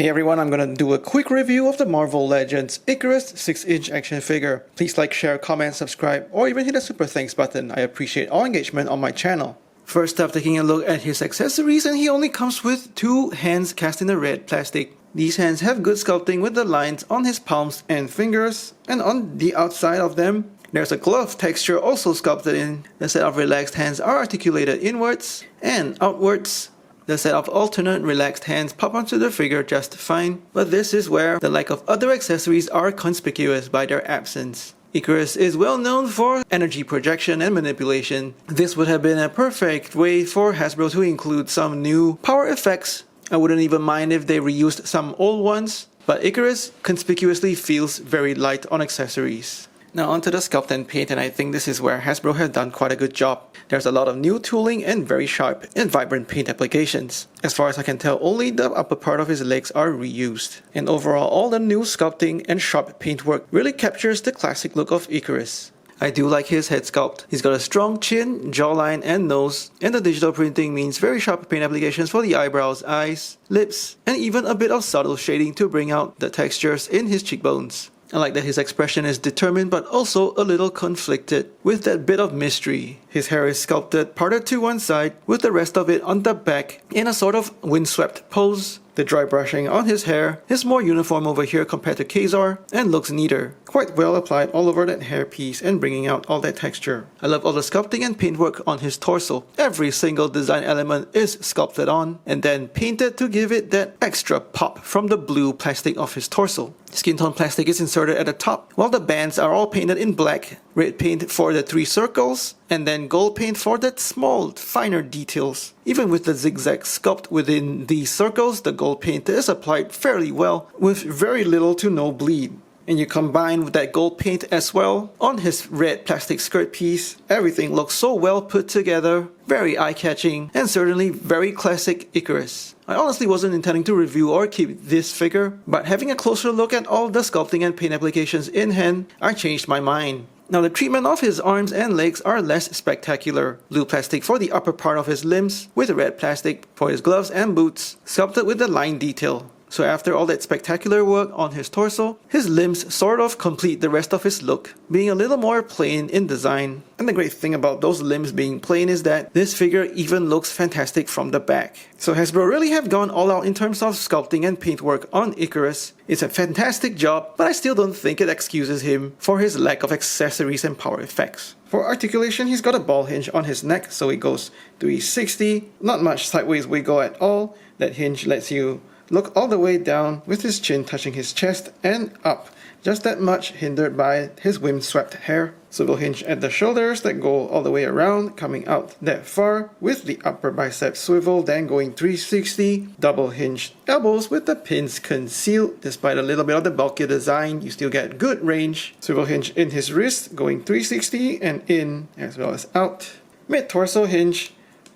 Hey everyone, I'm gonna do a quick review of the Marvel Legends Ikaris 6-inch action figure. Please like, share, comment, subscribe, or even hit the super thanks button. I appreciate all engagement on my channel. First up, taking a look at his accessories, and he only comes with 2 hands cast in the red plastic. These hands have good sculpting with the lines on his palms and fingers, and on the outside of them, there's a glove texture also sculpted in. The set of relaxed hands are articulated inwards and outwards. The set of alternate relaxed hands pop onto the figure just fine, but this is where the lack of other accessories are conspicuous by their absence. Ikaris is well known for energy projection and manipulation. This would have been a perfect way for Hasbro to include some new power effects. I wouldn't even mind if they reused some old ones, but Ikaris conspicuously feels very light on accessories. Now onto the Sculpt and Paint, and I think this is where Hasbro has done quite a good job. There's a lot of new tooling and very sharp and vibrant paint applications. As far as I can tell, only the upper part of his legs are reused. And overall, all the new sculpting and sharp paintwork really captures the classic look of Ikaris. I do like his head sculpt. He's got a strong chin, jawline, and nose, and the digital printing means very sharp paint applications for the eyebrows, eyes, lips, and even a bit of subtle shading to bring out the textures in his cheekbones. I like that his expression is determined but also a little conflicted, with that bit of mystery. His hair is sculpted, parted to one side, with the rest of it on the back in a sort of windswept pose. The dry brushing on his hair is more uniform over here compared to Kazar and looks neater. Quite well applied all over that hairpiece and bringing out all that texture. I love all the sculpting and paintwork on his torso. Every single design element is sculpted on and then painted to give it that extra pop from the blue plastic of his torso. Skin tone plastic is inserted at the top, while the bands are all painted in black. Red paint for the 3 circles, and then gold paint for that small, finer details. Even with the zigzag sculpt within these circles, the gold paint is applied fairly well, with very little to no bleed. And you combine with that gold paint as well on his red plastic skirt piece. Everything looks so well put together, very eye-catching, and certainly very classic Ikaris. I honestly wasn't intending to review or keep this figure, but having a closer look at all the sculpting and paint applications in hand, I changed my mind. Now the treatment of his arms and legs are less spectacular. Blue plastic for the upper part of his limbs, with red plastic for his gloves and boots, sculpted with the line detail. So after all that spectacular work on his torso, his limbs sort of complete the rest of his look, being a little more plain in design. And the great thing about those limbs being plain is that this figure even looks fantastic from the back. So Hasbro really have gone all out in terms of sculpting and paintwork on Ikaris. It's a fantastic job, but I still don't think it excuses him for his lack of accessories and power effects. For articulation, he's got a ball hinge on his neck, so it goes 360, not much sideways wiggle at all. That hinge lets you look all the way down with his chin touching his chest and up, just that much hindered by his wind-swept hair. Swivel hinge at the shoulders that go all the way around, coming out that far with the upper bicep swivel, then going 360. Double hinged elbows with the pins concealed. Despite a little bit of the bulkier design, you still get good range. Swivel hinge in his wrist, going 360 and in as well as out. Mid-torso hinge,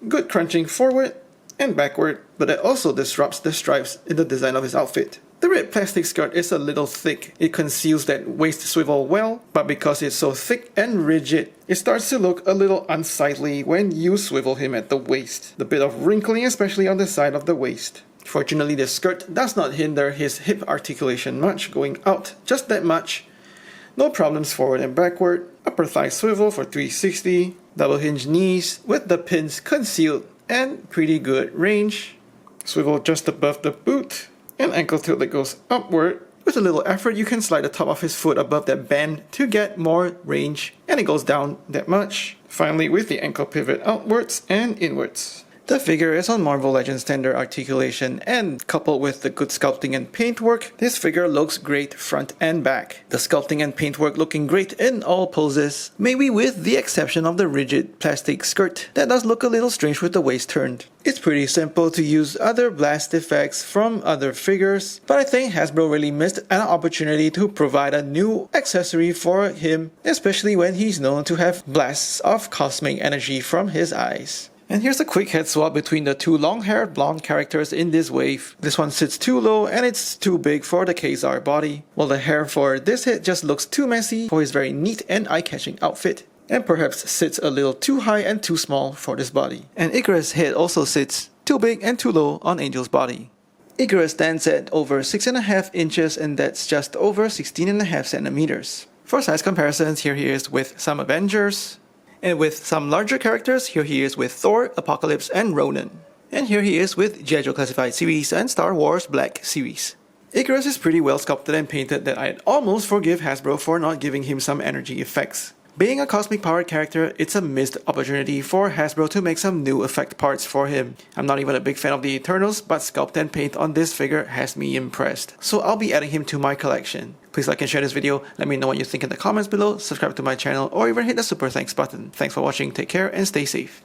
good crunching forward and backward, but it also disrupts the stripes in the design of his outfit. The red plastic skirt is a little thick. It conceals that waist swivel well, but because it's so thick and rigid, it starts to look a little unsightly when you swivel him at the waist. The bit of wrinkling, especially on the side of the waist. Fortunately, the skirt does not hinder his hip articulation much, going out just that much. No problems forward and backward. Upper thigh swivel for 360. Double hinge knees with the pins concealed and pretty good range. Swivel just above the boot, and ankle tilt that goes upward. With a little effort, you can slide the top of his foot above that band to get more range, and it goes down that much. Finally, with the ankle pivot outwards and inwards. The figure is on Marvel Legends standard articulation, and coupled with the good sculpting and paintwork, this figure looks great front and back. The sculpting and paintwork looking great in all poses, maybe with the exception of the rigid plastic skirt that does look a little strange with the waist turned. It's pretty simple to use other blast effects from other figures, but I think Hasbro really missed an opportunity to provide a new accessory for him, especially when he's known to have blasts of cosmic energy from his eyes. And here's a quick head swap between the 2 long-haired blonde characters in this wave. This one sits too low and it's too big for the Kazar body, while the hair for this head just looks too messy for his very neat and eye-catching outfit, and perhaps sits a little too high and too small for this body. And Ikaris' head also sits too big and too low on Angel's body. Ikaris stands at over 6.5 inches, and that's just over 16.5 centimeters. For size comparisons, here he is with some Avengers, and with some larger characters, here he is with Thor, Apocalypse, and Ronan. And here he is with G.I. Joe Classified series and Star Wars Black series. Ikaris is pretty well sculpted and painted that I'd almost forgive Hasbro for not giving him some energy effects. Being a cosmic powered character, it's a missed opportunity for Hasbro to make some new effect parts for him. I'm not even a big fan of the Eternals, but Sculpt and Paint on this figure has me impressed. So I'll be adding him to my collection. Please like and share this video, let me know what you think in the comments below, subscribe to my channel, or even hit the super thanks button. Thanks for watching, take care, and stay safe.